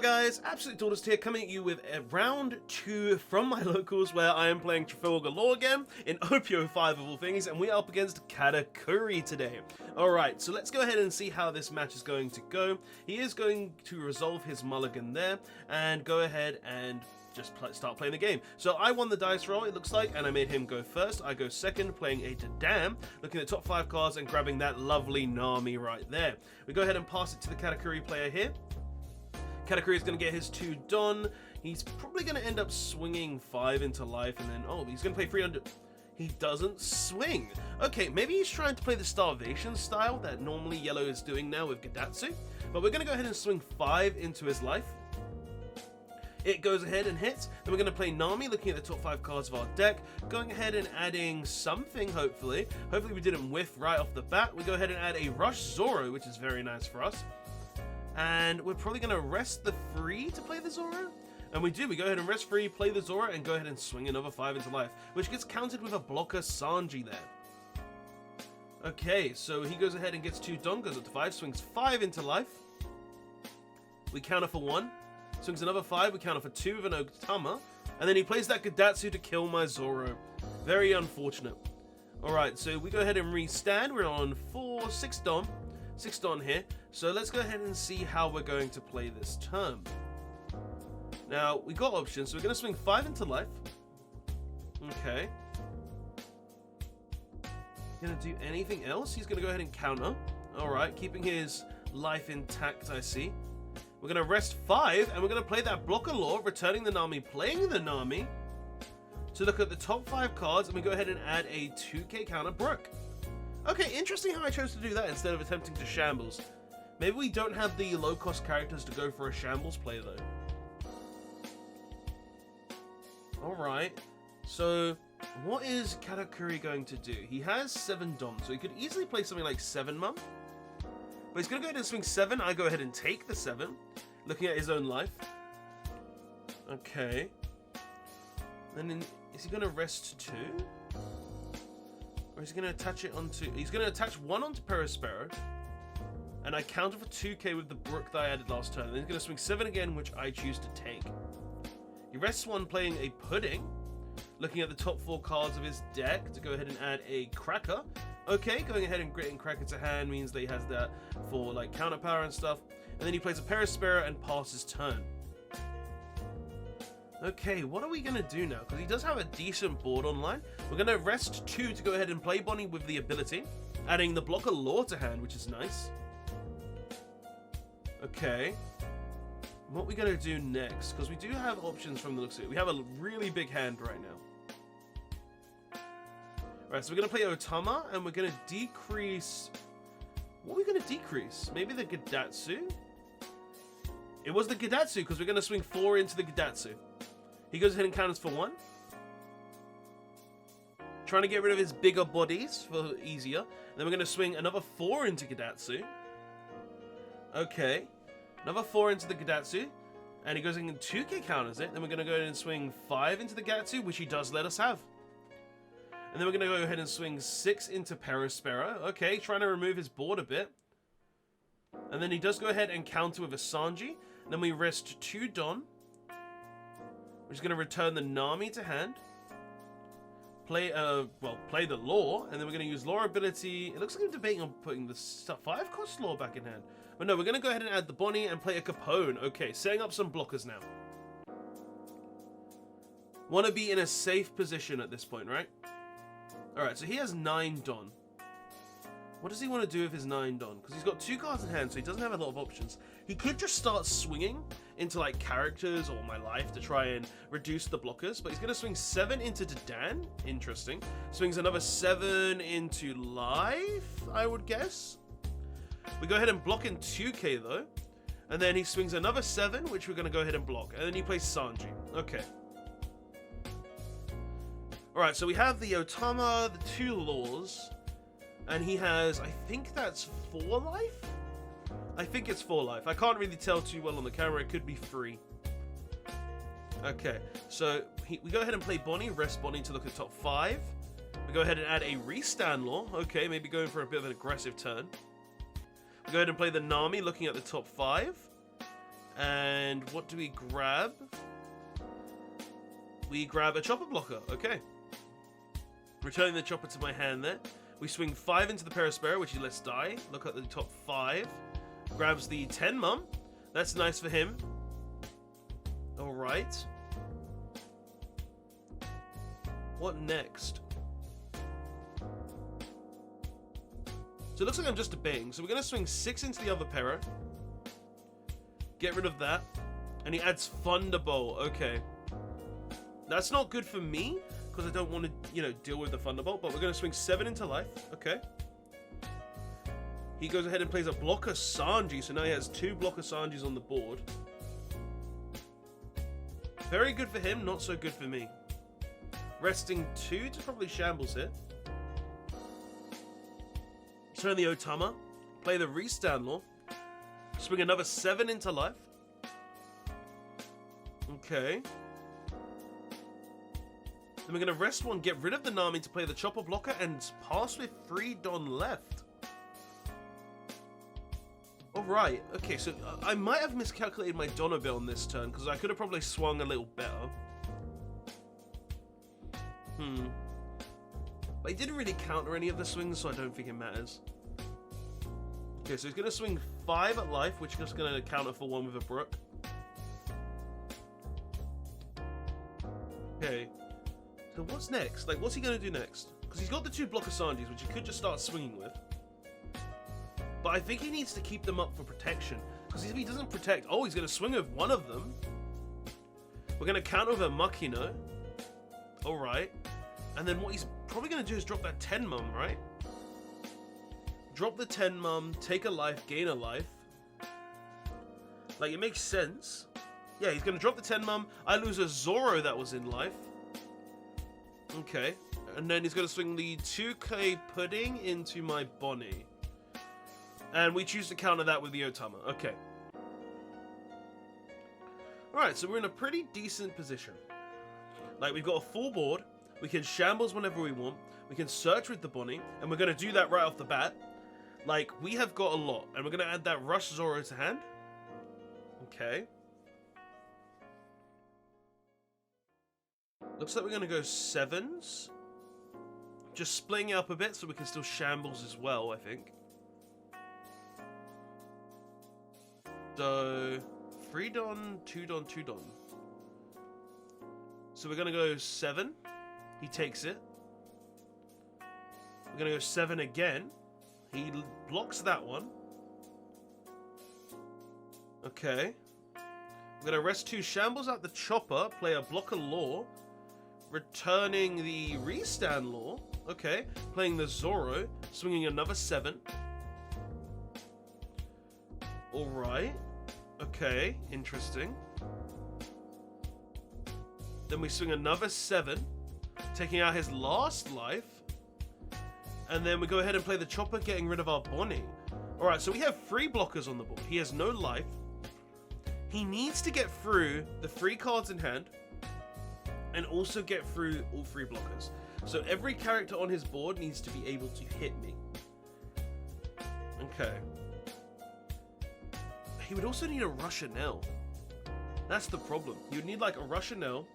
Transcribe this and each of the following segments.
guys, Absolute Tortoise here, coming at you with a round 2 from my locals where I am playing Trafalgar again in OP05 of all things, and we are up against Katakuri today. Alright, so let's go ahead and see how this match is going to go. He is going to resolve his mulligan there and go ahead and just start playing the game. So I won the dice roll, it looks like, and I made him go first. I go second, playing a Dam, looking at the top 5 cards and grabbing that lovely Nami right there. We go ahead and pass it to the Katakuri player here. Katakuri is going to get his 2 done. He's probably going to end up swinging 5 into life, and then, oh, he's going to play 300. He doesn't swing. Okay, maybe he's trying to play the Starvation style that normally Yellow is doing now with Gidatsu, but we're going to go ahead and swing 5 into his life. It goes ahead and hits. Then we're going to play Nami, looking at the top 5 cards of our deck, going ahead and adding something, hopefully. Hopefully we didn't whiff right off the bat. We go ahead and add a Rush Zoro, which is very nice for us. And we're probably going to rest the free to play the Zoro. And we do. We go ahead and rest free, play the Zoro, and go ahead and swing another 5 into life, which gets countered with a blocker Sanji there. Okay, so he goes ahead and gets 2 done, goes up to 5, swings 5 into life. We counter for 1. Swings another 5, we counter for 2 with an Otama, and then he plays that Gidatsu to kill my Zoro. Very unfortunate. Alright, so we go ahead and restand. We're on 6 Don here. So let's go ahead and see how we're going to play this turn. Now, we got options, so we're going to swing 5 into life. Okay. Going to do anything else? He's going to go ahead and counter. Alright, keeping his life intact, I see. We're going to rest 5, and we're going to play that blocker law, returning the Nami, playing the Nami, to look at the top 5 cards, and we go ahead and add a 2k counter Brook. Okay, interesting how I chose to do that instead of attempting to shambles. Maybe we don't have the low-cost characters to go for a shambles play, though. Alright, so what is Katakuri going to do? He has 7 Dom, so he could easily play something like 7 Mum. But he's going to go ahead and swing 7. I go ahead and take the 7, looking at his own life. Okay. And then, is he going to rest 2? Or is he going to attach it onto... He's going to attach 1 onto Perispero. And I counter for 2k with the Brook that I added last turn. Then he's going to swing 7 again, which I choose to take. He rests 1 playing a Pudding. Looking at the top 4 cards of his deck to go ahead and add a Cracker. Okay, going ahead and getting Cracker to hand means that he has that for like counter power and stuff. And then he plays a Perispero and passes turn. Okay, what are we going to do now? Because he does have a decent board online. We're going to rest 2 to go ahead and play Bonnie with the ability. Adding the blocker Law to hand, which is nice. Okay. What are we going to do next? Because we do have options from the looks of it. We have a really big hand right now. Alright, so we're going to play Otama, and we're going to decrease... What are we going to decrease? Maybe the Gidatsu? It was the Gidatsu, because we're going to swing 4 into the Gidatsu. He goes ahead and counters for 1. Trying to get rid of his bigger bodies for easier. And then we're going to swing another 4 into Gidatsu. Okay. Another 4 into the Gidatsu. And he goes in and 2k counters it. Then we're going to go ahead and swing 5 into the Gidatsu, which he does let us have. And then we're going to go ahead and swing 6 into Perispero. Okay, trying to remove his board a bit. And then he does go ahead and counter with a Sanji. And then we rest 2 Don. Which is going to return the Nami to hand. Play the Law. And then we're going to use Law ability. It looks like I'm debating on putting the 5 cost Law back in hand. But no, we're going to go ahead and add the Bonnie and play a Capone. Okay, setting up some blockers now. Want to be in a safe position at this point, right? Alright, so he has 9 Don. What does he want to do with his 9 Don? Because he's got 2 cards in hand, so he doesn't have a lot of options. He could just start swinging into like characters or my life to try and reduce the blockers, but he's going to swing 7 into Dan. Interesting. Swings another 7 into life, I would guess. We go ahead and block in 2k though. And then he swings another 7, which we're going to go ahead and block. And then he plays Sanji. Okay. Alright, so we have the Otama, the 2 Laws, and he has, I think that's 4 life? I think it's 4 life. I can't really tell too well on the camera, it could be 3. Okay, so we go ahead and play Bonnie, rest Bonnie to look at top 5. We go ahead and add a Restand Law. Okay, maybe going for a bit of an aggressive turn. We go ahead and play the Nami, looking at the top 5. And what do we grab? We grab a chopper blocker. Okay. Returning the chopper to my hand there. We swing 5 into the Perispera, which he lets die. Look at the top 5. Grabs the 10 mum. That's nice for him. Alright. What next? So it looks like I'm just debating. So we're going to swing 6 into the other Para. Get rid of that. And he adds Thunderbolt. Okay. That's not good for me, because I don't want to, you know, deal with the Thunderbolt. But we're going to swing 7 into life. Okay. He goes ahead and plays a Blocker Sanji. So now he has 2 Blocker Sanjis on the board. Very good for him, not so good for me. Resting 2 to probably shambles here. Turn the Otama. Play the Restand Law. Swing another 7 into life. Okay. Then we're going to rest 1, get rid of the Nami to play the Chopper Blocker, and pass with 3 Don left. Alright, okay, so I might have miscalculated my Don a bit on this turn, because I could have probably swung a little better. But he didn't really counter any of the swings, so I don't think it matters. Okay, so he's going to swing 5 at life, which is just going to counter for 1 with a Brook. Okay. So what's next? Like, what's he going to do next? Because he's got the 2 Blocker Sanjis, which he could just start swinging with. But I think he needs to keep them up for protection. Because if he doesn't protect... Oh, he's going to swing with 1 of them. We're going to counter with a Makino. Alright. And then what he's probably going to do is drop that 10 mum, right? Drop the 10 mum, take a life, gain a life. Like, it makes sense. Yeah, he's going to drop the 10 mum. I lose a Zoro that was in life. Okay. And then he's going to swing the 2k Pudding into my Bonnie. And we choose to counter that with the Otama. Okay. Alright, so we're in a pretty decent position. Like, we've got a full board. We can shambles whenever we want. We can search with the Bonnie. And we're going to do that right off the bat. Like, we have got a lot. And we're going to add that Rush Zoro to hand. Okay. Looks like we're going to go 7s. Just splitting it up a bit so we can still shambles as well, I think. So, 3 Don, 2 Don, 2 Don. So we're going to go 7. He takes it. We're going to go 7 again. He blocks that one. Okay. We're going to rest 2 shambles out the Chopper, play a Blocker Law, returning the Restand Law. Okay. Playing the Zoro, swinging another 7. Alright. Okay, interesting. Then we swing another 7, taking out his last life. And then we go ahead and play the Chopper, getting rid of our Bonnie. Alright, so we have 3 blockers on the board. He has no life. He needs to get through the 3 cards in hand, and also get through all 3 blockers. So every character on his board needs to be able to hit me. Okay. He would also need a Rushanelle. That's the problem. He would need like a Rushanelle.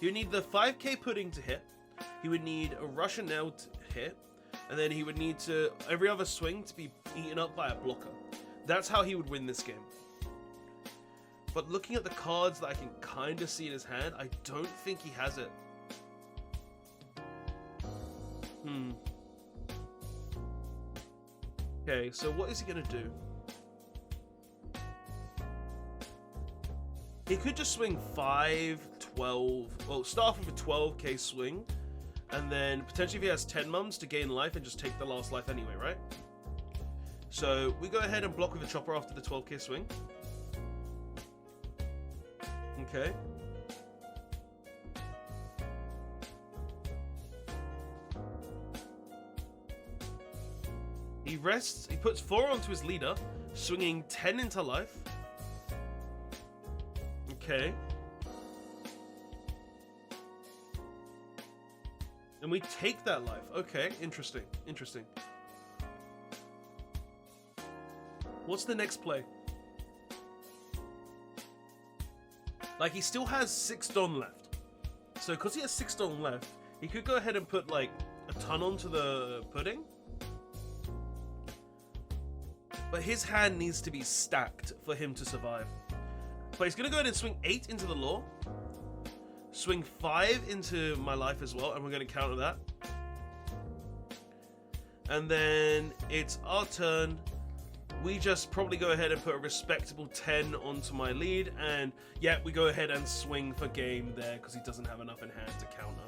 He would need the 5k Pudding to hit. He would need a Rushanelle to hit. And then he would need to every other swing to be eaten up by a blocker. That's how he would win this game. But looking at the cards that I can kind of see in his hand, I don't think he has it. Okay, so what is he going to do? He could just swing 5, 12, well, start off with a 12k swing, and then potentially if he has 10 mums to gain life and just take the last life anyway, right? So we go ahead and block with a Chopper after the 12k swing. Okay. He rests, he puts 4 onto his leader, swinging 10 into life. Okay. And we take that life. Okay, interesting. Interesting. What's the next play? Like, he still has 6 Don left. So, because he has 6 Don left, he could go ahead and put, like, a ton onto the pudding. But his hand needs to be stacked for him to survive. But he's going to go ahead and swing 8 into the law. Swing 5 into my life as well, and we're going to counter that. And then it's our turn. We just probably go ahead and put a respectable 10 onto my lead, and yeah, we go ahead and swing for game there because he doesn't have enough in hand to counter.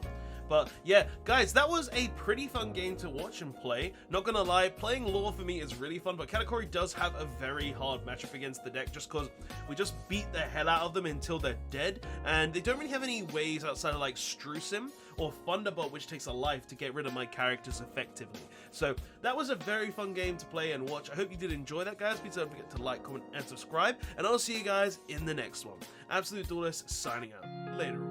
But yeah, guys, that was a pretty fun game to watch and play. Not gonna lie, playing Law for me is really fun, but Katakuri does have a very hard matchup against the deck just because we just beat the hell out of them until they're dead, and they don't really have any ways outside of like Strusim or Thunderbolt, which takes a life, to get rid of my characters effectively. So that was a very fun game to play and watch. I hope you did enjoy that, guys. Please don't forget to like, comment, and subscribe, and I'll see you guys in the next one. Absolute Duelist signing out. Later.